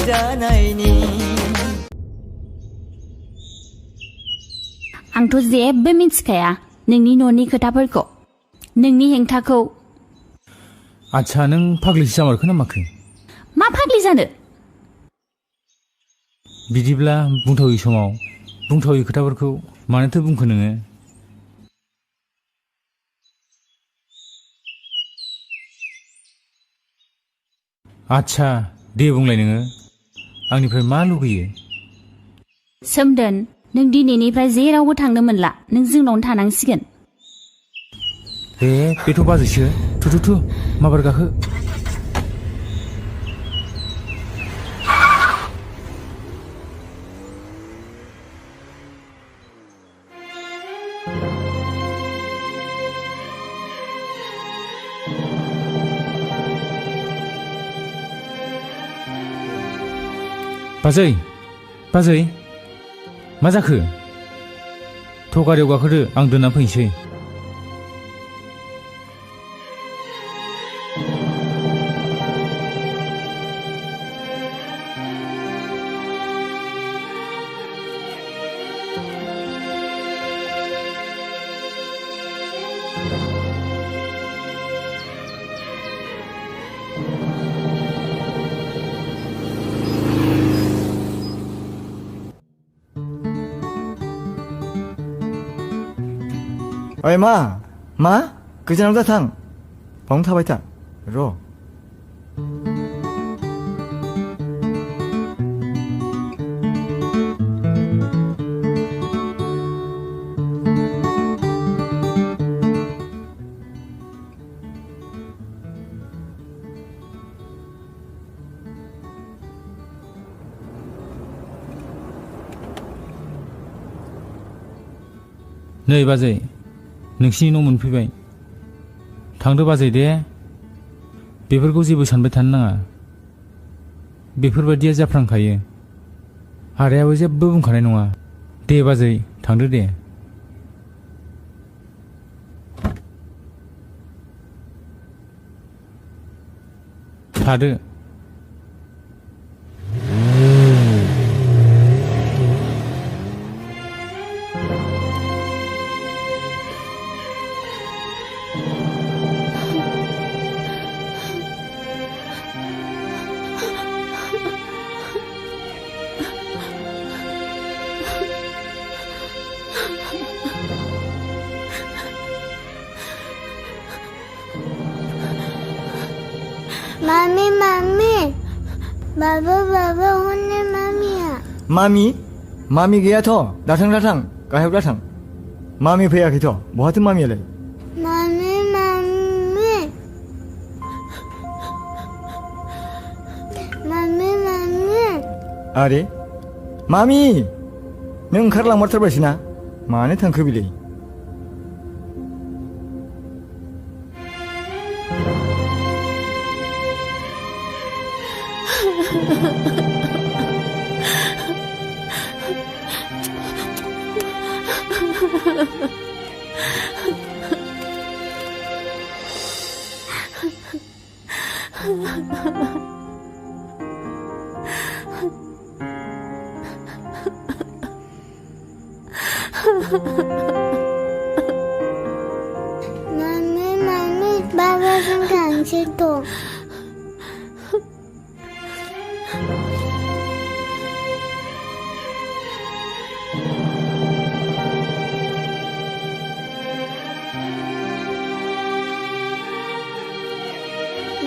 जानायनि आंथ' जेबो मिथिखाया नोंनि न'नि खोथाफोरखौ नोंनि हेंथाखौ आच्छा नों फाग्लिसो जामारखो ना माखो मा फाग्लि जानो बिदिब्ला बुंथावै समाव बुंथावै खोथाफोरखौ मानोथो बुंखो नोङो आच्छा दे बुंलाय नोङो आंनिफ्राय मा लुगैयो सोमदोन नों दिनैनिफ्राय जेरावबो थांनो मोनला नों जोंनावनो थानांसिगोन बेथ' बाजैसो थु माबार गाखो बाजै मा जाखो थ' गारियाव गाखोदो आं दोनना फैनोसै ओइ मा गोजानाव दाथां बावनो थाबाय था र' नै बाजै नोंसिनि न' मोनफैबाय थांदो बाजै दे बेफोरखौ जेबो सानबाय थानो नाङा बेफोरबायदिया जाफ्रांखायो आदायाबो जेबो बुंखानाय नङा दे बाजै थांदो दे थादो मामी बाबा हनै मामिया मामि गैयाथ' दाथां गाहायाव दाथां मामि फैयाखैथ' बहाथो मामियालाय मामी आरे मामि नों ओंखारलांमारथारबायसो ना मानो थांखो बिलाय मामी बाबाजों थांसै थ'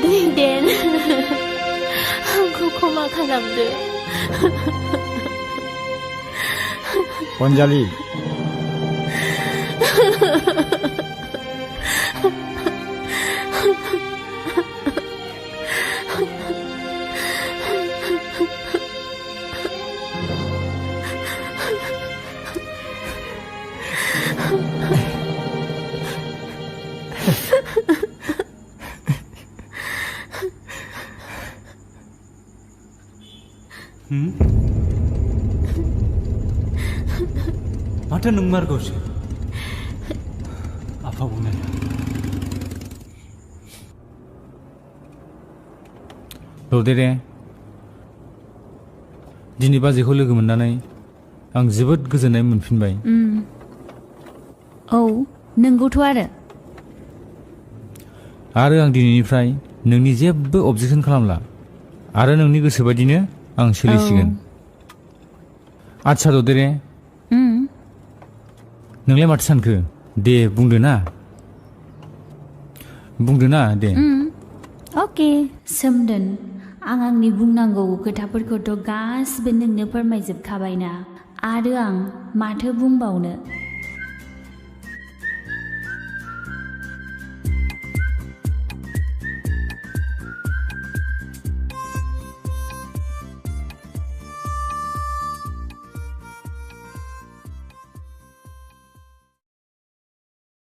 दैदेन आंखौ क्षमा खालामदो अनजालि माथो नंमारगौसो आफा बुंनाय र'दे दे दिनै बाजैखौ लोगो मोननानै आं जोबोद गोजोननाय मोनफिनबाय। औ नंगौथ' आरो आं दिनैनिफ्राय नोंनि जेबो अबजेक्सन खालामला आरो नोंनि गोसो बायदिनो आं सोलिसिगोन। आच्छा ददेरे, नोंलाय माथो सानखो? दे बुंदो ना दे। अके सोमदोन, आं आंनि बुंनांगौ खोथाफोरखौथ' गासिबो नोंनो फोरमायजोबखाबायना, आरो आं माथो बुंबावनो।